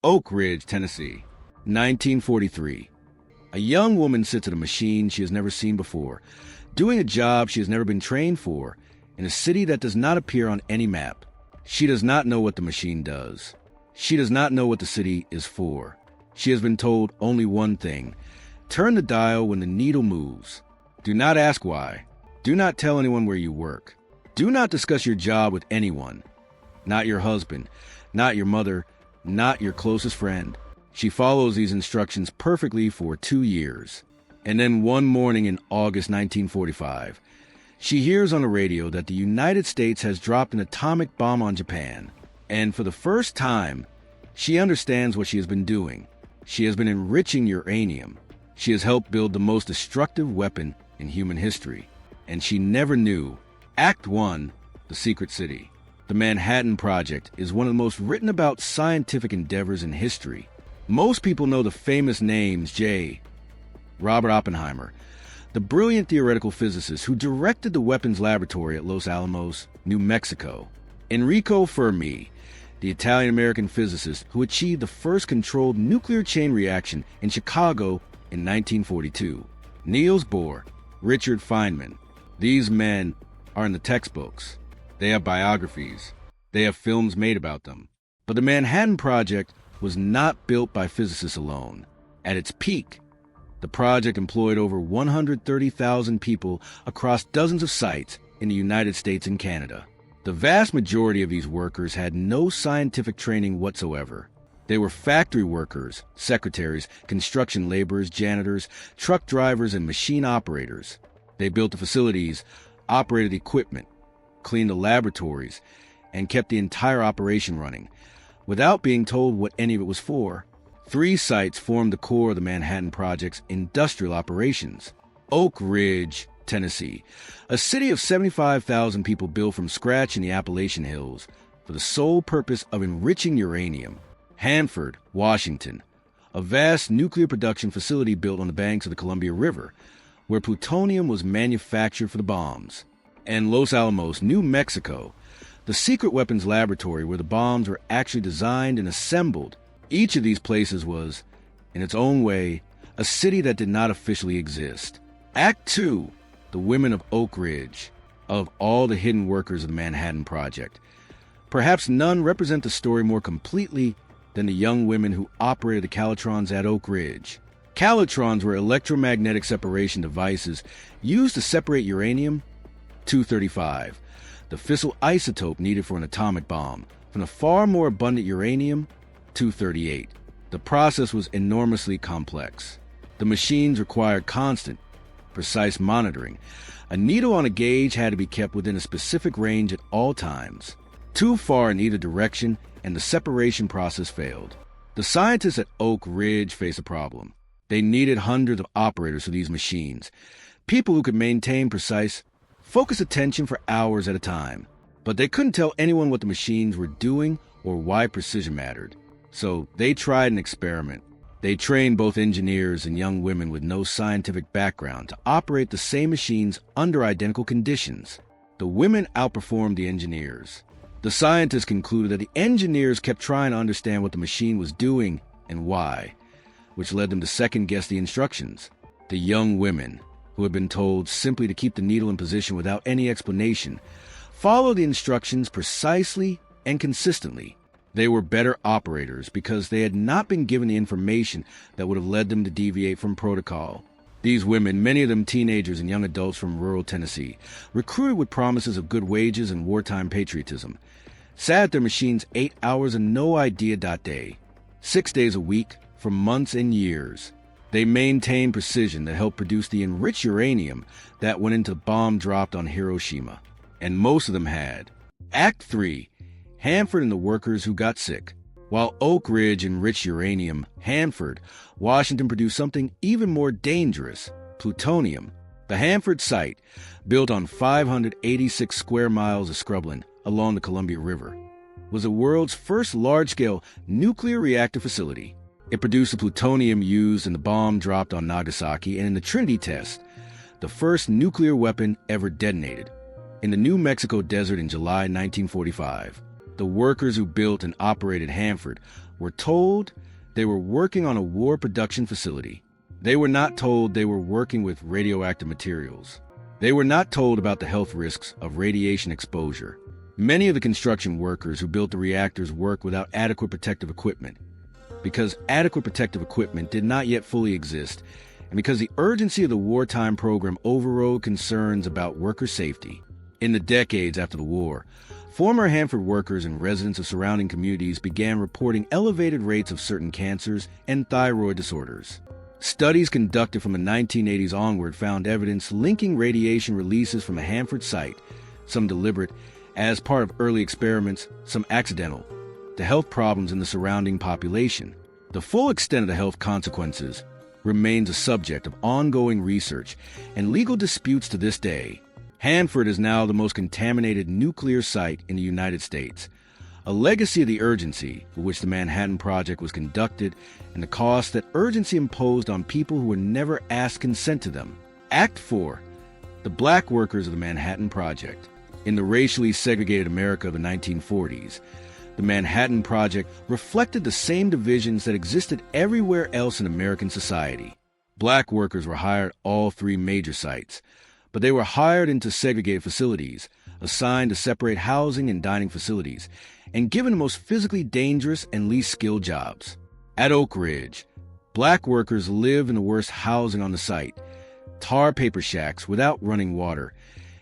Oak Ridge, Tennessee, 1943. A young woman sits at a machine she has never seen before, doing a job she has never been trained for, in a city that does not appear on any map. She does not know what the machine does. She does not know what the city is for. She has been told only one thing: turn the dial when the needle moves. Do not ask why. Do not tell anyone where you work. Do not discuss your job with anyone. Not your husband, not your mother, not your closest friend. She follows these instructions perfectly for 2 years. And then one morning in August 1945, she hears on the radio that the United States has dropped an atomic bomb on Japan. And for the first time, she understands what she has been doing. She has been enriching uranium. She has helped build the most destructive weapon in human history. And she never knew. Act 1, The Secret City. The Manhattan Project is one of the most written about scientific endeavors in history. Most people know the famous names J. Robert Oppenheimer, the brilliant theoretical physicist who directed the weapons laboratory at Los Alamos, New Mexico. Enrico Fermi, the Italian-American physicist who achieved the first controlled nuclear chain reaction in Chicago in 1942. Niels Bohr, Richard Feynman. These men are in the textbooks. They have biographies. They have films made about them. But the Manhattan Project was not built by physicists alone. At its peak, the project employed over 130,000 people across dozens of sites in the United States and Canada. The vast majority of these workers had no scientific training whatsoever. They were factory workers, secretaries, construction laborers, janitors, truck drivers, and machine operators. They built the facilities, operated equipment, cleaned the laboratories, and kept the entire operation running, without being told what any of it was for. 3 sites formed the core of the Manhattan Project's industrial operations. Oak Ridge, Tennessee, a city of 75,000 people built from scratch in the Appalachian Hills for the sole purpose of enriching uranium. Hanford, Washington, a vast nuclear production facility built on the banks of the Columbia River, where plutonium was manufactured for the bombs. And Los Alamos, New Mexico, the secret weapons laboratory where the bombs were actually designed and assembled. Each of these places was, in its own way, a city that did not officially exist. Act 2, The Women of Oak Ridge. Of all the hidden workers of the Manhattan Project, perhaps none represent the story more completely than the young women who operated the calotrons at Oak Ridge. Calotrons were electromagnetic separation devices used to separate uranium-235, the fissile isotope needed for an atomic bomb, from the far more abundant uranium-238. The process was enormously complex. The machines required constant, precise monitoring. A needle on a gauge had to be kept within a specific range at all times. Too far in either direction, and the separation process failed. The scientists at Oak Ridge faced a problem. They needed hundreds of operators for these machines, people who could maintain precise, focused attention for hours at a time. But they couldn't tell anyone what the machines were doing or why precision mattered. So they tried an experiment. They trained both engineers and young women with no scientific background to operate the same machines under identical conditions. The women outperformed the engineers. The scientists concluded that the engineers kept trying to understand what the machine was doing and why, which led them to second-guess the instructions. The young women, who had been told simply to keep the needle in position without any explanation, followed the instructions precisely and consistently. They were better operators because they had not been given the information that would have led them to deviate from protocol. These women, many of them teenagers and young adults from rural Tennessee, recruited with promises of good wages and wartime patriotism, sat at their machines 8 hours and no idea day, 6 days a week, for months and years. They maintained precision that helped produce the enriched uranium that went into the bomb dropped on Hiroshima. And most of them had. Act 3, Hanford and the workers who got sick. While Oak Ridge enriched uranium, Hanford, Washington produced something even more dangerous, plutonium. The Hanford site, built on 586 square miles of scrubland along the Columbia River, was the world's first large-scale nuclear reactor facility. It produced the plutonium used in the bomb dropped on Nagasaki and in the Trinity test, the first nuclear weapon ever detonated, in the New Mexico desert in July 1945. The workers who built and operated Hanford were told they were working on a war production facility. They were not told they were working with radioactive materials. They were not told about the health risks of radiation exposure. Many of the construction workers who built the reactors worked without adequate protective equipment, because adequate protective equipment did not yet fully exist, and because the urgency of the wartime program overrode concerns about worker safety. In the decades after the war, former Hanford workers and residents of surrounding communities began reporting elevated rates of certain cancers and thyroid disorders. Studies conducted from the 1980s onward found evidence linking radiation releases from a Hanford site, some deliberate, as part of early experiments, some accidental, to health problems in the surrounding population. The full extent of the health consequences remains a subject of ongoing research and legal disputes to this day. Hanford is now the most contaminated nuclear site in the United States, a legacy of the urgency with which the Manhattan Project was conducted and the cost that urgency imposed on people who were never asked consent to them. Act 4. The black workers of the Manhattan Project. In the racially segregated America of the 1940s, the Manhattan Project reflected the same divisions that existed everywhere else in American society. Black workers were hired at all three major sites, but they were hired into segregated facilities, assigned to separate housing and dining facilities, and given the most physically dangerous and least skilled jobs. At Oak Ridge, black workers lived in the worst housing on the site, tar paper shacks without running water,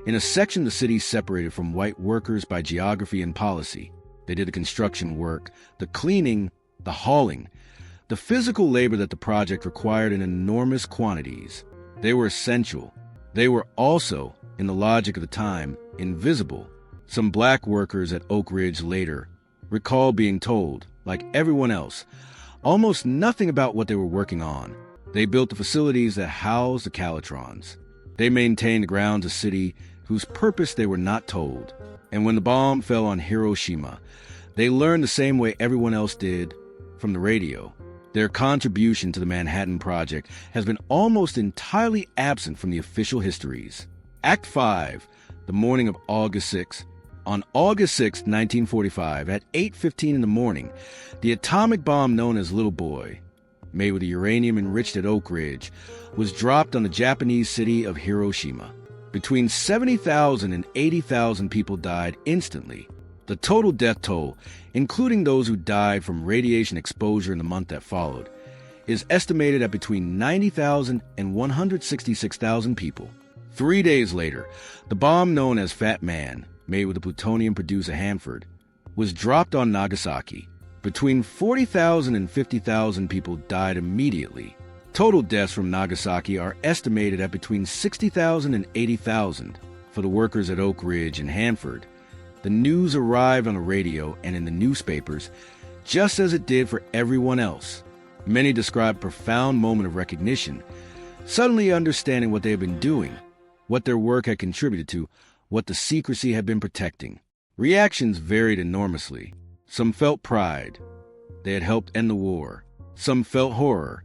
in a section of the city separated from white workers by geography and policy. They did the construction work, the cleaning, the hauling, the physical labor that the project required in enormous quantities. They were essential. They were also, in the logic of the time, invisible. Some black workers at Oak Ridge later recall being told, like everyone else, almost nothing about what they were working on. They built the facilities that housed the Calatrons. They maintained the grounds of a city whose purpose they were not told. And when the bomb fell on Hiroshima, they learned the same way everyone else did, from the radio. Their contribution to the Manhattan Project has been almost entirely absent from the official histories. Act 5. The morning of August 6. On August 6, 1945, at 8:15 in the morning, the atomic bomb known as Little Boy, made with uranium enriched at Oak Ridge, was dropped on the Japanese city of Hiroshima. Between 70,000 and 80,000 people died instantly. The total death toll, including those who died from radiation exposure in the month that followed, is estimated at between 90,000 and 166,000 people. 3 days later, the bomb known as Fat Man, made with the plutonium produced at Hanford, was dropped on Nagasaki. Between 40,000 and 50,000 people died immediately. Total deaths from Nagasaki are estimated at between 60,000 and 80,000. For the workers at Oak Ridge and Hanford, the news arrived on the radio and in the newspapers, just as it did for everyone else. Many describe a profound moment of recognition, suddenly understanding what they had been doing, what their work had contributed to, what the secrecy had been protecting. Reactions varied enormously. Some felt pride. They had helped end the war. Some felt horror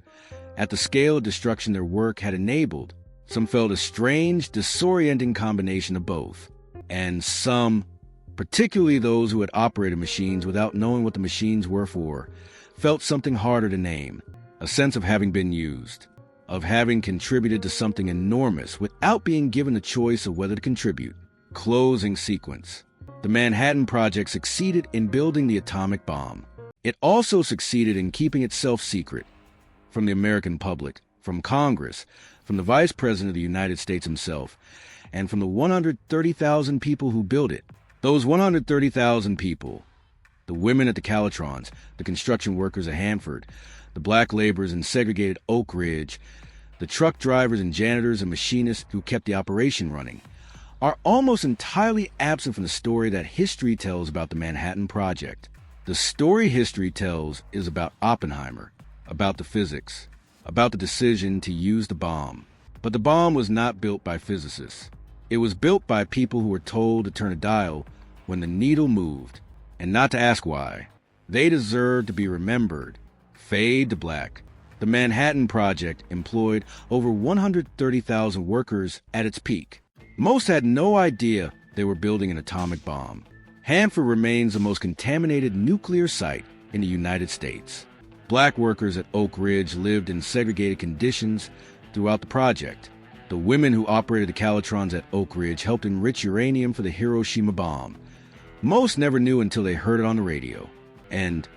at the scale of destruction their work had enabled. Some felt a strange, disorienting combination of both. And some, particularly those who had operated machines without knowing what the machines were for, felt something harder to name, a sense of having been used, of having contributed to something enormous without being given the choice of whether to contribute. Closing sequence. The Manhattan Project succeeded in building the atomic bomb. It also succeeded in keeping itself secret from the American public, from Congress, from the Vice President of the United States himself, and from the 130,000 people who built it. Those 130,000 people, the women at the Calatrons, the construction workers at Hanford, the black laborers in segregated Oak Ridge, the truck drivers and janitors and machinists who kept the operation running, are almost entirely absent from the story that history tells about the Manhattan Project. The story history tells is about Oppenheimer, about the physics, about the decision to use the bomb. But the bomb was not built by physicists. It was built by people who were told to turn a dial when the needle moved, and not to ask why. They deserve to be remembered. Fade to black. The Manhattan Project employed over 130,000 workers at its peak. Most had no idea they were building an atomic bomb. Hanford remains the most contaminated nuclear site in the United States. Black workers at Oak Ridge lived in segregated conditions throughout the project. The women who operated the calatrons at Oak Ridge helped enrich uranium for the Hiroshima bomb. Most never knew until they heard it on the radio. And